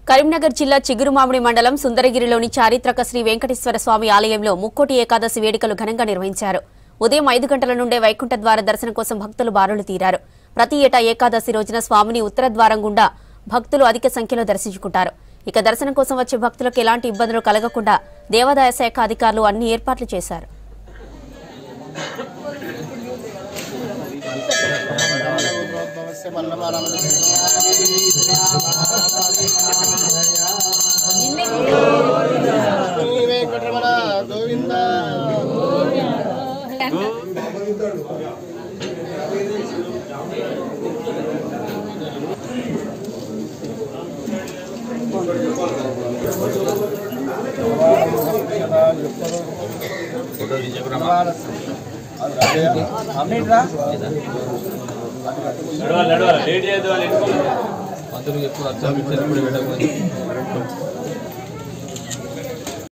కరీంనగర్ జిల్లా చిగురుమామిడి మండలం సుందరగిరిలోని చారిత్రక శ్రీ వెంకటేశ్వర స్వామి ఆలయంలో ముక్కోటి ఏకాదశి వేడుకలు ఘనంగా నిర్వహించారు. ఉదయం 5 గంటల నుండే వైకుంఠ ద్వార దర్శనం కోసం భక్తులు బారులు తీరారు. ప్రతి ఏటా ఏకాదశి రోజున స్వామిని ఉత్తర ద్వారం గుండా భక్తులు అధిక సంఖ్యలో దర్శించుకుంటారు. ఇక దర్శనం కోసం వచ్చే భక్తులకు ఎలాంటి ఇబ్బందులు కలగకుండా దేవాదాయ శాఖ అధికారులు అన్ని ఏర్పాట్లు చేశారు. లేట్ చేద్దాం.